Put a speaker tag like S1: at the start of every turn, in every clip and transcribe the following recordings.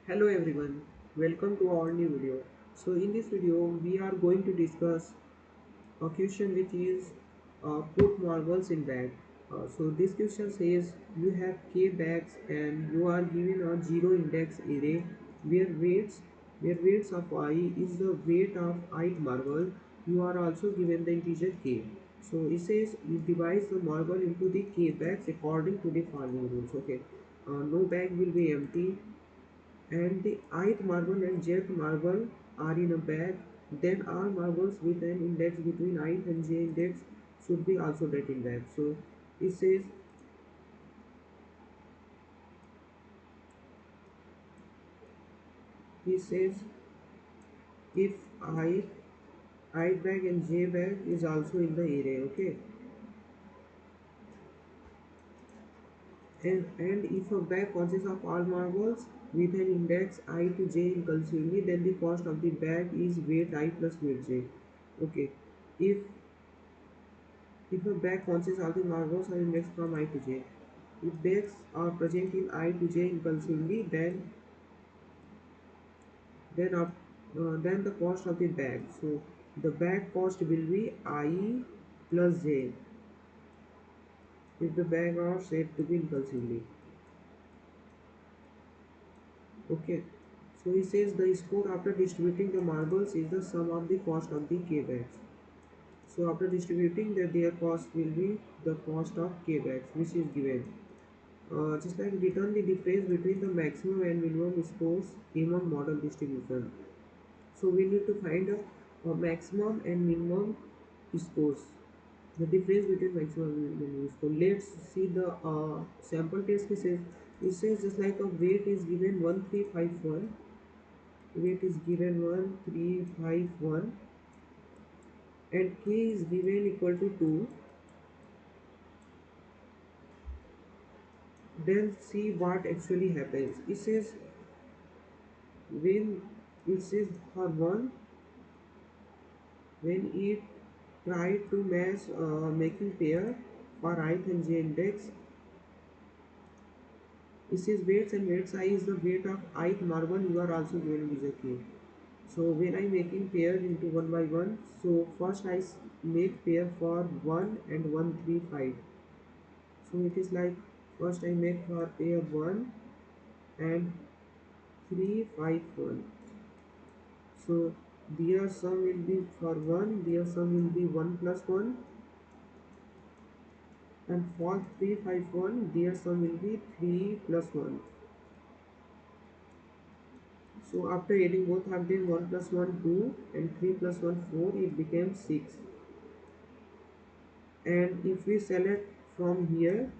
S1: Hello everyone, welcome to our new video. So in this video we are going to discuss a question which is put marbles in bag. So this question says you have k bags and you are given a zero index array where weights of I is the weight of ith marble. You are also given the integer k. So it says you divide the marble into the k bags according to the following rules. Okay, no bag will be empty and the ith marble and jth marble are in a bag, then all marbles with an index between ith and j index should be also that in bag. So it says it says if ith bag and j bag is also in the array, okay, and if a bag consists of all marbles with an index I to j incursively, then the cost of the bag is weight I plus weight j. Okay, if a bag consists of the marbles are indexed from I to j. If bags are present in I to j impulsively, then the cost of the bag. So the bag cost will be I plus j if the bag are said to be impulsively. Okay. So he says the score after distributing the marbles is the sum of the cost of the k bags. So after distributing that their cost will be the cost of k bags which is given. Just like return the difference between the maximum and minimum scores among model distribution. So we need to find a maximum and minimum scores. The difference between maximum and minimum score. Let's see the sample test cases. It says just like a weight is given 1351. Weight is given 1351 and k is given equal to 2. Then see what actually happens. It says when it says for 1, when it tried to match making pair for ith and j index, it says weights and weight size is the weight of ith marble. You are also given is a key. So when I making pair into one by one, so first make pair for 1 and 135. So it is like first I make for pair 1 and 351. So their sum will be for 1, their sum will be 1 plus 1, and for 351 their sum will be 3 plus 1. So after adding both of them, 1 plus 1 2 and 3 plus 1 4, it becomes 6. And if we select from here,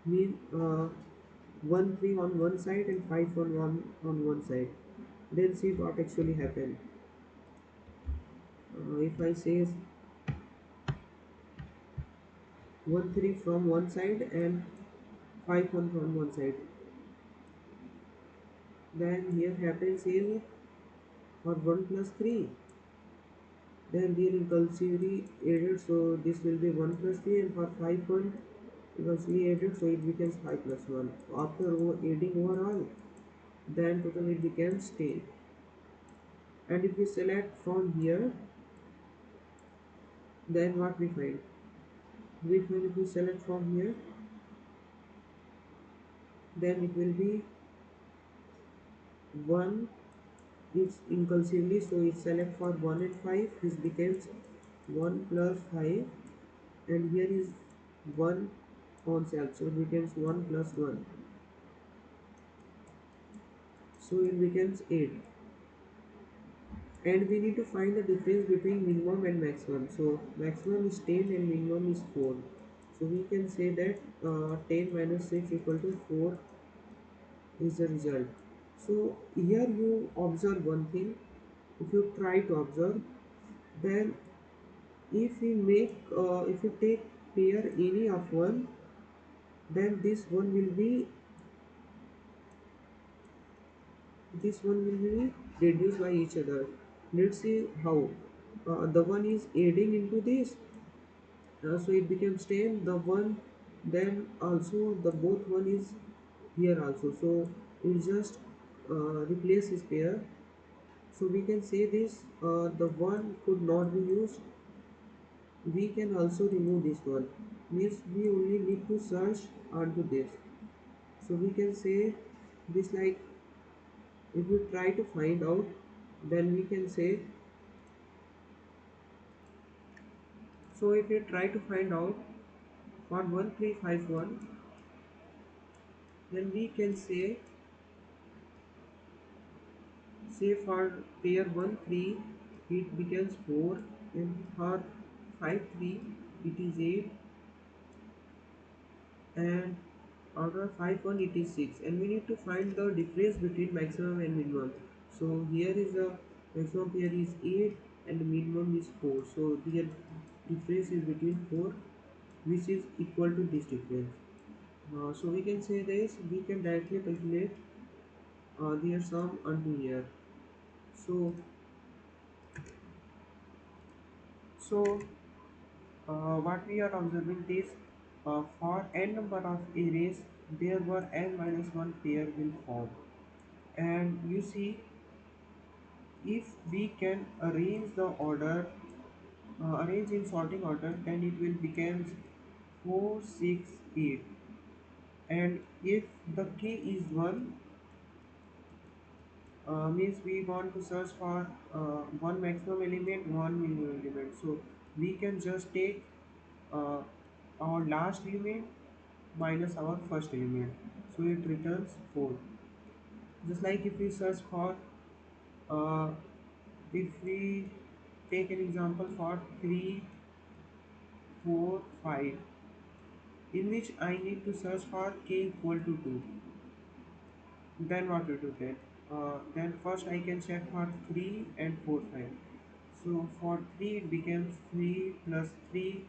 S1: mean 1 3 on one side and 5 on one side, then see what actually happened. If I say 1 3 from one side and 5 1 from one side, then here happens is for 1 plus 3, then here impulsively added, so this will be 1 plus 3, and for 5 1 impulsively added, so it becomes 5 plus 1. After adding overall, then total it becomes 10. And if we select from here, then what we find? We find if we select from here, then it will be 1 is impulsively, so it select for 1 and 5, this becomes 1 plus 5, and here is 1 on self, so it becomes 1 plus 1, so it becomes 8. And we need to find the difference between minimum and maximum. So maximum is 10 and minimum is 4. So we can say that 10 minus 6 equal to 4 is the result. So here you observe one thing. If you try to observe, then if you take pair any of one, then this one will be reduced by each other. Let's see how. The one is adding into this, so it becomes 10. The one, then also the both one is here also, so it's just replace this pair. So we can say this, the one could not be used. We can also remove this one, means we only need to search onto this. So we can say this like, if we try to find out, then we can say, so if we try to find out for 1351, then we can say for pair 1 3 it becomes 4, and for 5 3 it is 8, and after 5 1 it is 6, and we need to find the difference between maximum and minimum. So here is the maximum pair is 8 and the minimum is 4, so the difference is between 4, which is equal to this difference. So we can say this, we can directly calculate their sum unto here. So what we are observing is, for n number of arrays there were n minus 1 pair will form, and you see, if we can arrange the order, arrange in sorting order, then it will become 4 6 8, and if the k is 1, means we want to search for one maximum element, one minimum element. So we can just take uh, our last element minus our first element, so it returns 4. Just like if we search for, uh, if we take an example for 3 4 5, in which I need to search for k equal to 2, then what we do then, then first I can check for 3 and 4 5. So for 3 it becomes 3 plus 3,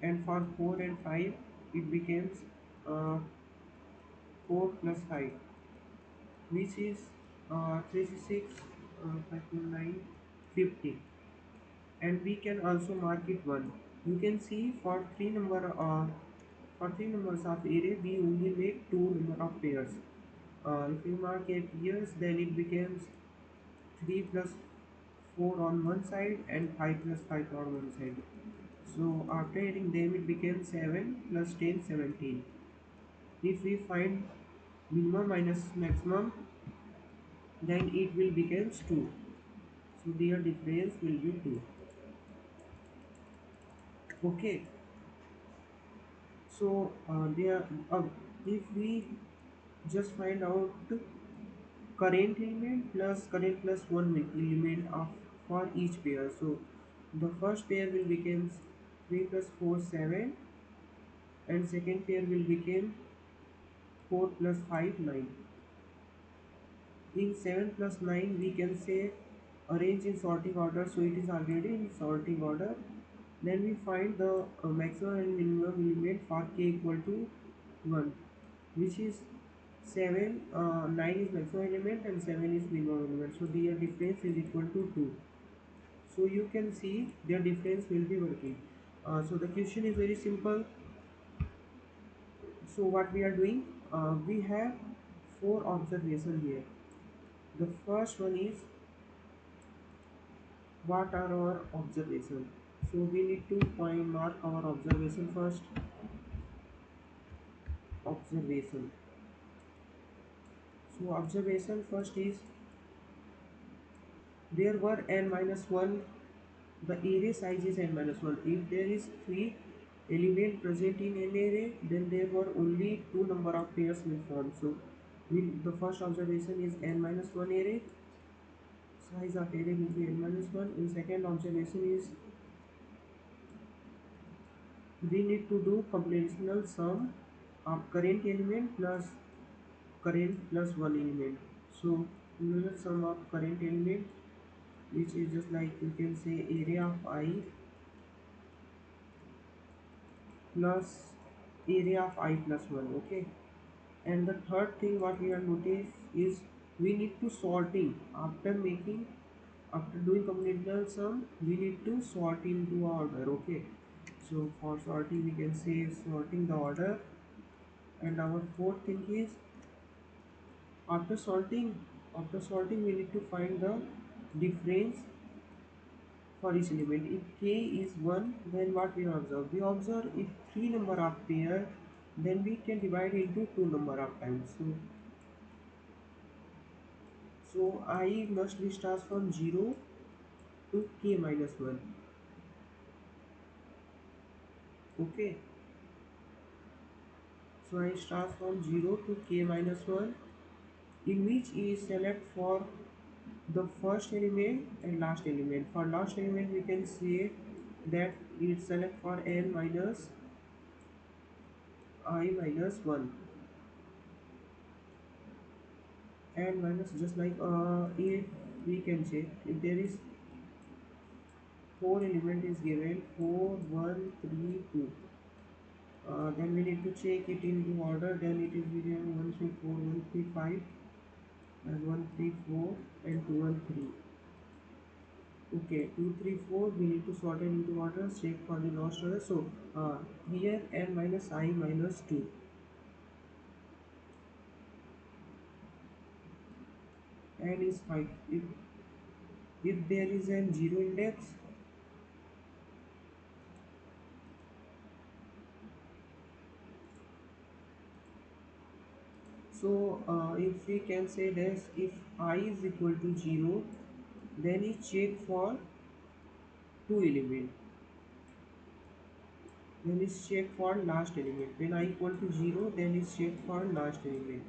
S1: and for 4 and 5 it becomes uh, 4 plus 5, which is 3 6, 5 9 50, and we can also mark it 1. You can see for three numbers of array we only make two number of pairs. If we mark it here, then it becomes 3 plus 4 on one side and 5 plus 5 on one side. So after adding them it becomes 7 plus 10 17. If we find minimum minus maximum, then it will becomes 2. So their difference will be 2. Okay. So there, if we just find out current element plus current plus one element of for each pair. So the first pair will become 3 plus 4 7, and second pair will become 4 plus 5 9. In 7 plus 9 we can say arrange in sorting order, so it is already in sorting order. Then we find the maximum and minimum element for k equal to 1, which is 7. 9 is maximum element and 7 is minimum element, so their difference is equal to 2. So you can see their difference will be working. So the question is very simple. So what we are doing, we have four observations here. The first one is, what are our observations? So we need to find mark our observation first. Observation. So observation first is, there were n minus 1, the array size is n minus 1. If there is 3 element present in an array, then there were only two number of pairs will form. So the first observation is n minus 1 array, size of array will be n minus 1. In second observation is, we need to do computational sum of current element plus current plus one element. So computational sum of current element, which is just like you can say area of I plus area of I plus 1. Okay. And the third thing what we are notice is, we need to sorting after making, after doing combinatorial sum, we need to sort into order. Okay. So for sorting we can say sorting the order. And our fourth thing is, After sorting, we need to find the difference for each element. If k is 1, then what we observe? We observe if three number are paired, then we can divide into two number of times. So I must be starts from 0 to k minus 1. Okay. So I start from 0 to k minus 1, in which is select for the first element and last element. For last element we can say that it select for n minus I minus 1, and minus just like if we can check if there is 4 element is given 4 1 3 2, then we need to check it into order. Then it is given 1 3 4 1 3 5 and 1 3 4 and 2 1 3. Okay, 2 3 4 we need to sort it into order, check for the last order. So here n minus I minus 2, n is 5. If there is an 0 index, so if we can say this, if I is equal to 0, then it check for two element, then it's check for last element. When I equal to 0, then it's check for last element.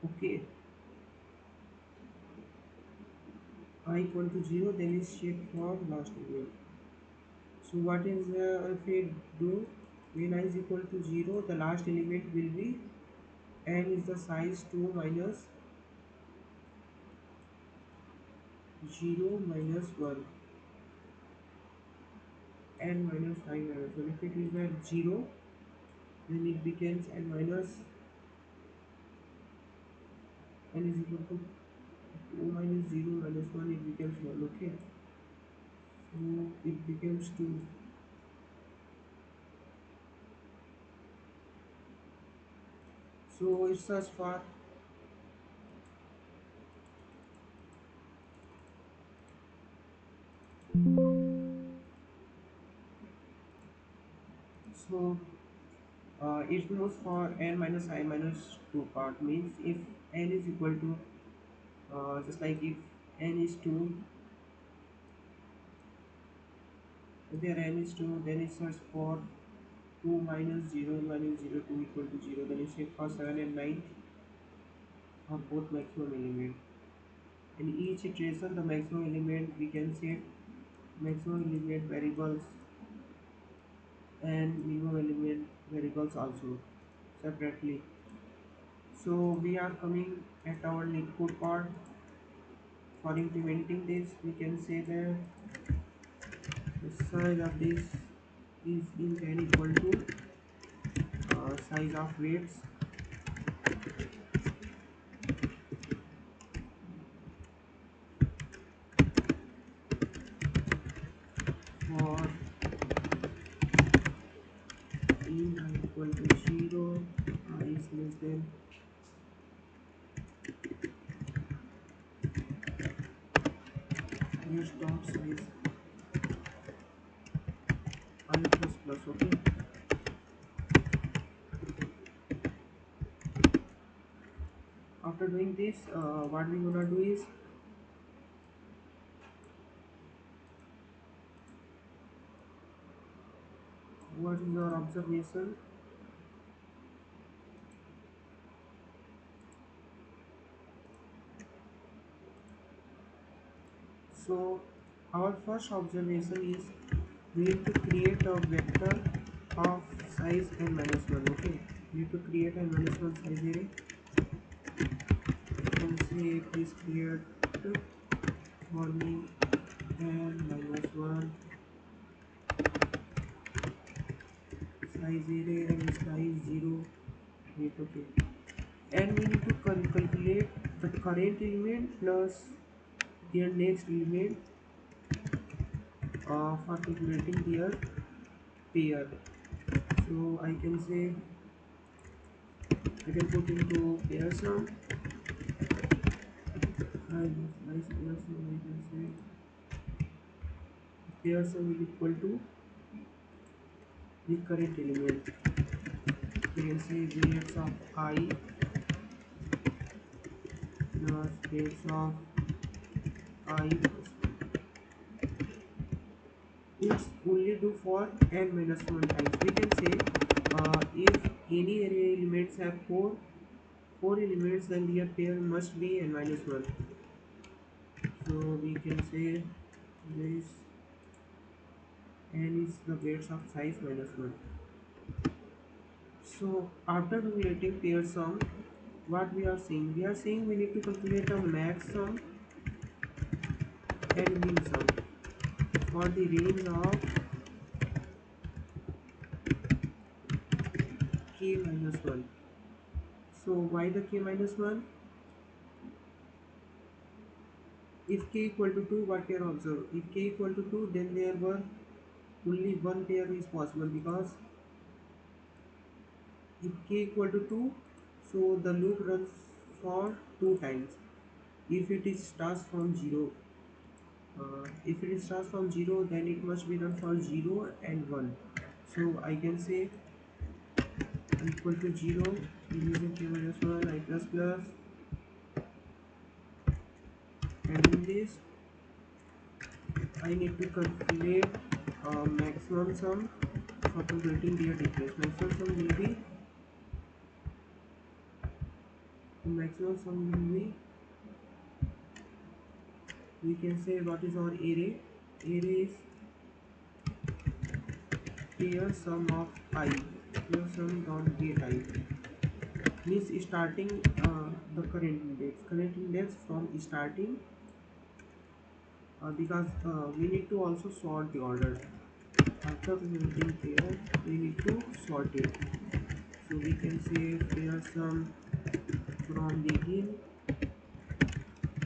S1: Okay, I equal to 0, then it's check for last element. So what is if we do when I is equal to 0, the last element will be n is the size 2 minus 0 minus 1, n minus I minus 1. If it is at 0, then it becomes n minus n is equal to 2 minus 0 minus 1, it becomes 1. Okay, so it becomes 2. So it's as far. So it moves for n minus I minus 2 part, means if n is equal to just like if n is 2, if there n is 2, then it search for 2 minus 0 minus 0 2 equal to 0, then it check for 7 and 9 of both maximum element. In each iteration the maximum element we can set maximum element variables and minimum element variables also separately. So we are coming at our Leetcode part. For implementing this, we can say that the size of this is int n equal to size of weights for int I equal to 0, I is less than weights dot size I plus plus. Okay, after doing this, what we gonna do is what is our observation. So our first observation is we need to create a vector of size n minus 1. Okay, we need to create n minus 1 size array. You can say please create for me n minus 1 size array and size 0. Wait, okay, and we need to calculate the current element plus their next element for calculating their pair. So I can say We can put into pair sum, and nice pair sum we can say pair sum will equal to the current element. We can say weights of I plus weights of I plus 1. It's only do for n minus 1 times. We can say if any array elements have four elements, then their pair must be n minus 1. So we can say this n is the weights of size minus 1. So after calculating pair sum, what we are saying? We are saying we need to calculate a max sum and min sum for the range of k minus 1. So why the k minus 1? If k equal to 2, what we are observe? If k equal to 2, then there were only one pair is possible, because if k equal to 2, so the loop runs for 2 times. If it is starts from 0, if it starts from 0, then it must be run for 0 and 1. So I can say equal to 0 using k minus 1 I plus plus, and in this I need to calculate maximum sum for calculating their difference. Maximum sum will be, we can say, what is our array? Array is pair sum of I, pair sum dot get I, means starting the current index from starting, because we need to also sort the order. After calculating pair, we need to sort it. So we can say pair sum from begin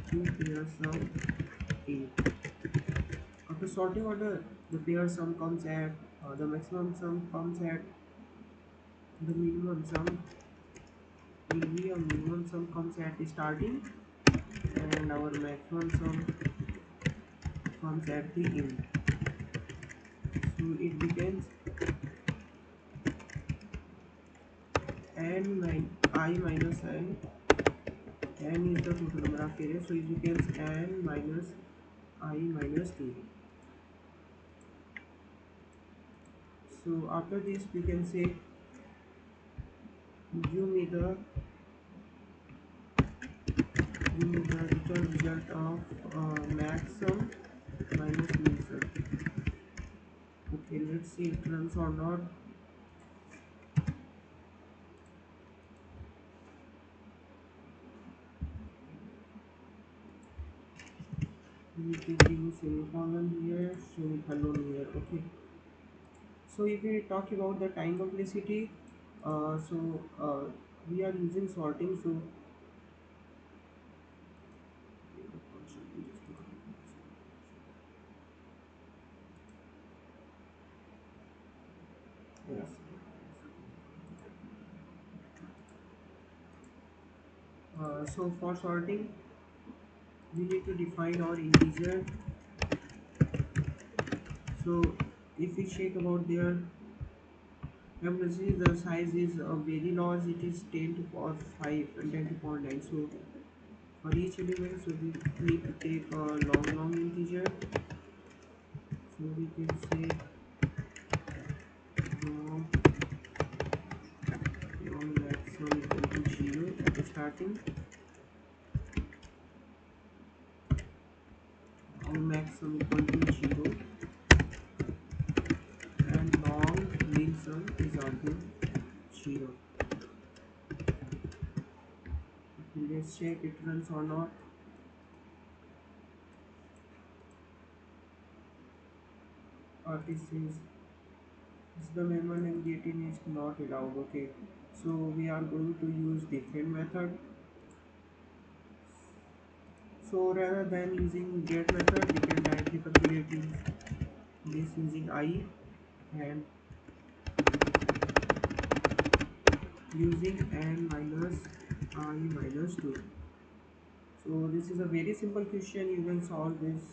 S1: to pair sum A. After sorting order, the pair sum comes at the maximum sum comes at the minimum sum will be a minimum sum comes at starting, and our maximum sum comes at the end. So it becomes I minus n. N is the total number of arrays, so it becomes n minus I minus 2. So after this we can say give me the return result of max sum minus min sum. Okay, let's see it runs or not. We need to give semicolon here, semicolon here. Okay. So if we talk about the time complexity, we are using sorting. So yes. So for sorting, we need to define our integer. So if we check about their complexity, the size is very large. It is 10 to power 5 and 10 to power 9. So for each element, so we need to take a long integer. So we can say long maximum equal to 0 at the starting, long maximum equal to 0, and long min sum is also 0. Okay, let's check it runs or not. This is the memory and getting is not allowed. Okay, so we are going to use different method. So rather than using get method, we can directly calculate this using I, and using n minus I minus 2. So this is a very simple question, you can solve this.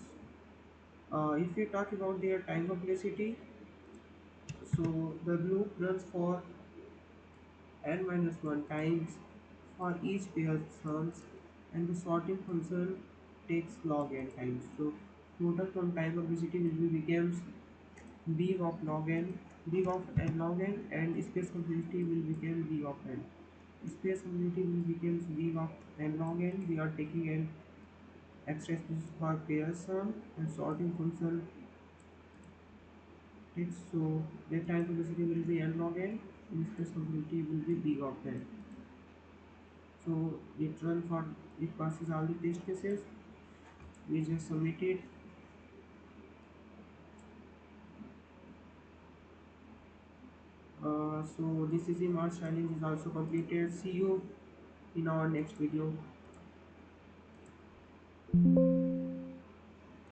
S1: If we talk about their time complexity, so the loop runs for n minus 1 times for each pair sums, and the sorting function takes log n times. So total from time complexity will be becomes big of log n, big of n log n, and space complexity will become big of n. Space complexity will becomes big of n log n. We are taking n extra space for pair sum, and sorting function takes, so the time complexity will be n log n, and space complexity will be big of n. So it run for, it passes all the test cases. We just submit it. So this is the March challenge is also completed. See you in our next video.